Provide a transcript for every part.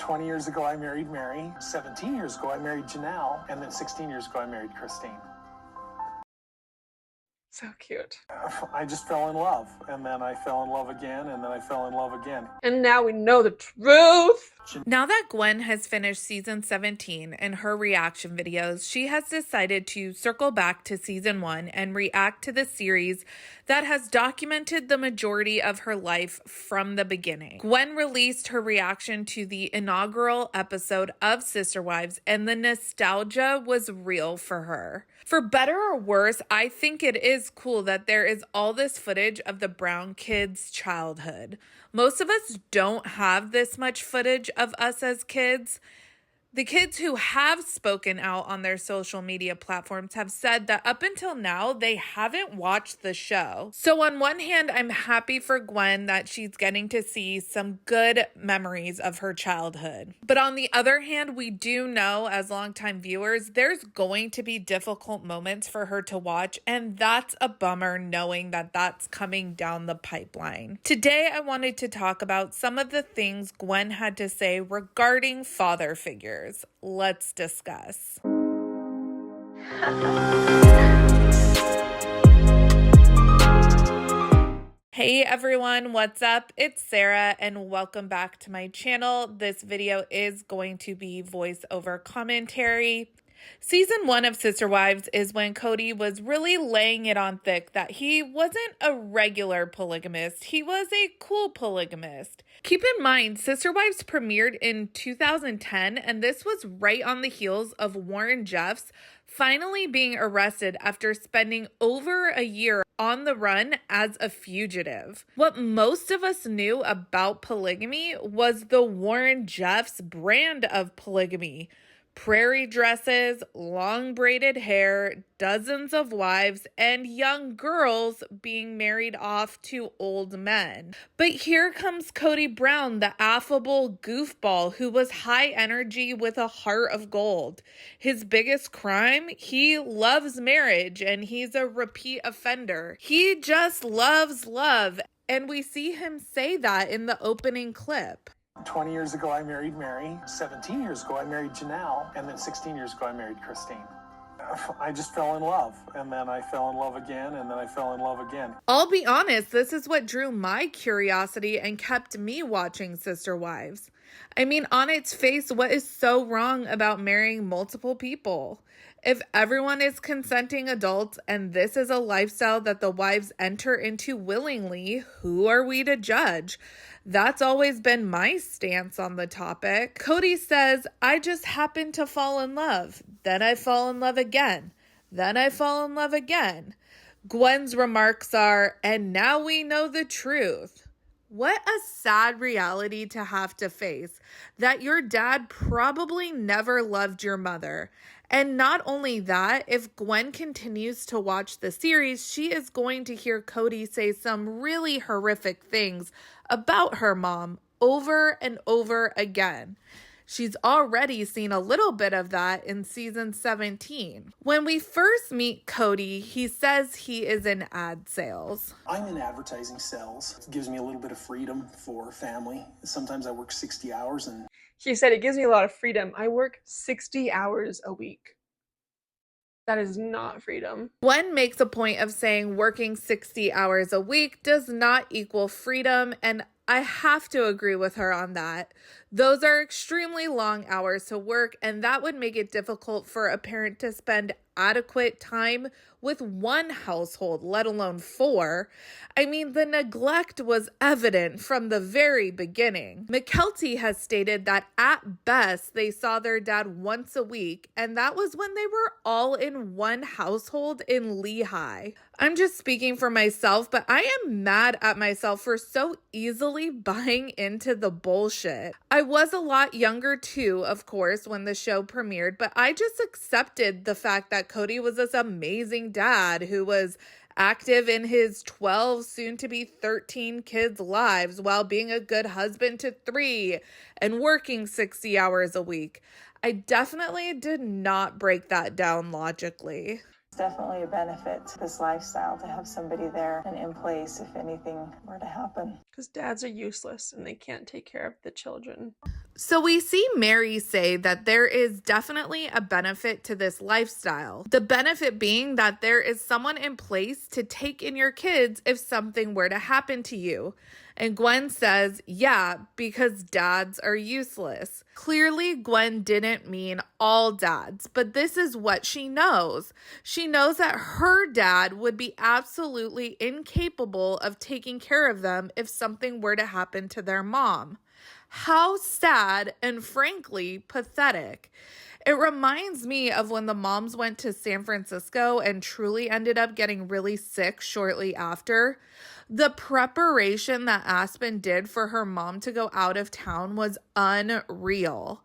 20 years ago, I married Mary. 17 years ago, I married Janelle. And then 16 years ago, I married Christine. So cute. I just fell in love. And then I fell in love again. And then I fell in love again. And now we know the truth. Now that Gwen has finished season 17 and her reaction videos, she has decided to circle back to season 1 and react to the series that has documented the majority of her life from the beginning. Gwen released her reaction to the inaugural episode of Sister Wives, and the nostalgia was real for her. For better or worse, I think it is cool that there is all this footage of the Brown kids' childhood. Most of us don't have this much footage of us as kids. The kids who have spoken out on their social media platforms have said that up until now, they haven't watched the show. So on one hand, I'm happy for Gwen that she's getting to see some good memories of her childhood. But on the other hand, we do know as longtime viewers, there's going to be difficult moments for her to watch, and that's a bummer knowing that that's coming down the pipeline. Today, I wanted to talk about some of the things Gwen had to say regarding father figures. Let's discuss. Hey everyone, what's up? It's Sarah and welcome back to my channel. This video is going to be voiceover commentary. Season 1 of Sister Wives is when Kody was really laying it on thick that he wasn't a regular polygamist, he was a cool polygamist. Keep in mind, Sister Wives premiered in 2010, and this was right on the heels of Warren Jeffs finally being arrested after spending over a year on the run as a fugitive. What most of us knew about polygamy was the Warren Jeffs brand of polygamy. Prairie dresses, long braided hair, dozens of wives, and young girls being married off to old men. But here comes Kody Brown, the affable goofball who was high energy with a heart of gold. His biggest crime? He loves marriage and he's a repeat offender. He just loves love, and we see him say that in the opening clip. 20 years ago, I married Mary. 17 years ago, I married Janelle. And then 16 years ago, I married Christine. I just fell in love. And then I fell in love again. And then I fell in love again. I'll be honest, this is what drew my curiosity and kept me watching Sister Wives. I mean, on its face, what is so wrong about marrying multiple people? If everyone is consenting adults and this is a lifestyle that the wives enter into willingly, who are we to judge? That's always been my stance on the topic. Kody says, I just happened to fall in love. Then I fall in love again. Then I fall in love again. Gwen's remarks are, and now we know the truth. What a sad reality to have to face, that your dad probably never loved your mother. And not only that, if Gwen continues to watch the series, she is going to hear Kody say some really horrific things about her mom over and over again. She's already seen a little bit of that in season 17. When we first meet Kody, he says he is in ad sales. I'm in advertising sales. It gives me a little bit of freedom for family. Sometimes I work 60 hours and... He said it gives me a lot of freedom. I work 60 hours a week. That is not freedom. Gwen makes a point of saying working 60 hours a week does not equal freedom, and I have to agree with her on that. Those are extremely long hours to work, and that would make it difficult for a parent to spend adequate time with one household, let alone 4. I mean, the neglect was evident from the very beginning. McKelty has stated that at best they saw their dad once a week, and that was when they were all in one household in Lehigh. I'm just speaking for myself, but I am mad at myself for so easily buying into the bullshit. I was a lot younger too, of course, when the show premiered, but I just accepted the fact that Kody was this amazing dad who was active in his 12, soon to be 13 kids' lives while being a good husband to 3 and working 60 hours a week. I definitely did not break that down logically. Definitely a benefit to this lifestyle to have somebody there and in place if anything were to happen. Because dads are useless and they can't take care of the children. So we see Mary say that there is definitely a benefit to this lifestyle. The benefit being that there is someone in place to take in your kids if something were to happen to you. And Gwen says, yeah, because dads are useless. Clearly, Gwen didn't mean all dads, but this is what she knows. She knows that her dad would be absolutely incapable of taking care of them if something were to happen to their mom. How sad and frankly pathetic. It reminds me of when the moms went to San Francisco and truly ended up getting really sick shortly after. The preparation that Aspen did for her mom to go out of town was unreal.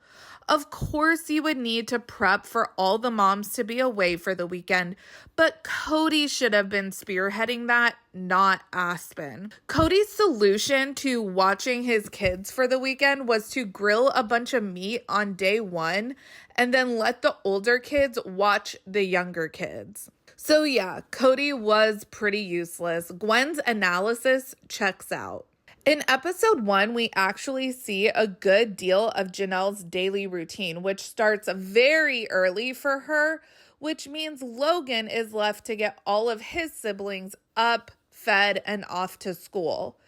Of course, you would need to prep for all the moms to be away for the weekend, but Kody should have been spearheading that, not Aspen. Kody's solution to watching his kids for the weekend was to grill a bunch of meat on day one and then let the older kids watch the younger kids. So yeah, Kody was pretty useless. Gwen's analysis checks out. In episode 1, we actually see a good deal of Janelle's daily routine, which starts very early for her, which means Logan is left to get all of his siblings up, fed, and off to school.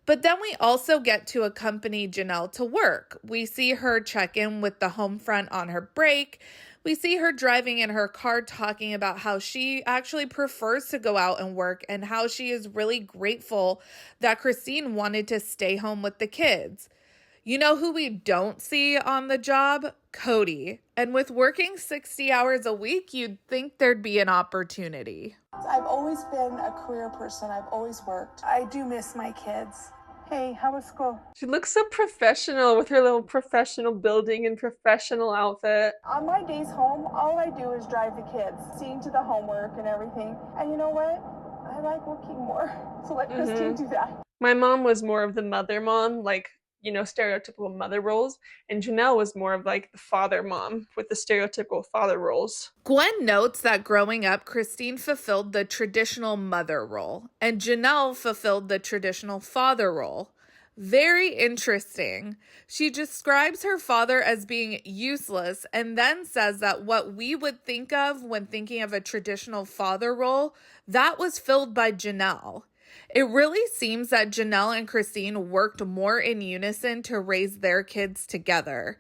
But then we also get to accompany Janelle to work. We see her check in with the home front on her break. We see her driving in her car talking about how she actually prefers to go out and work and how she is really grateful that Christine wanted to stay home with the kids. You know who we don't see on the job? Kody. And with working 60 hours a week, you'd think there'd be an opportunity. I've always been a career person. I've always worked. I do miss my kids. Hey, how was school? She looks so professional with her little professional building and professional outfit. On my days home, all I do is drive the kids, seeing to the homework and everything. And you know what? I like working more. So let Christine do that. My mom was more of the mother mom, like, you know, stereotypical mother roles. And Janelle was more of like the father mom with the stereotypical father roles. Gwen notes that growing up, Christine fulfilled the traditional mother role, and Janelle fulfilled the traditional father role. Very interesting. She describes her father as being useless and then says that what we would think of when thinking of a traditional father role, that was filled by Janelle. It really seems that Janelle and Christine worked more in unison to raise their kids together.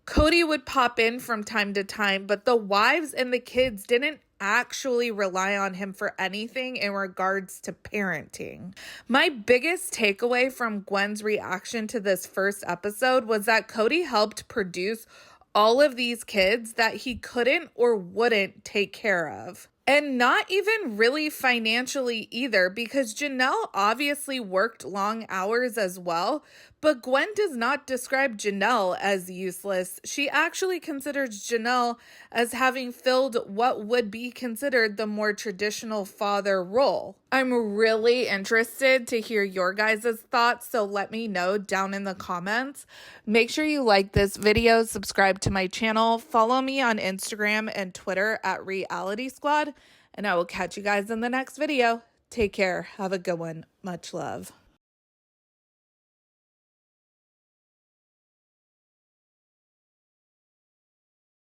Kody would pop in from time to time, but the wives and the kids didn't actually rely on him for anything in regards to parenting. My biggest takeaway from Gwen's reaction to this first episode was that Kody helped produce all of these kids that he couldn't or wouldn't take care of. And not even really financially either, because Janelle obviously worked long hours as well, but Gwen does not describe Janelle as useless. She actually considers Janelle as having filled what would be considered the more traditional father role. I'm really interested to hear your guys' thoughts, so let me know down in the comments. Make sure you like this video, subscribe to my channel, follow me on Instagram and Twitter at realiteasquad, and I will catch you guys in the next video. Take care. Have a good one. Much love.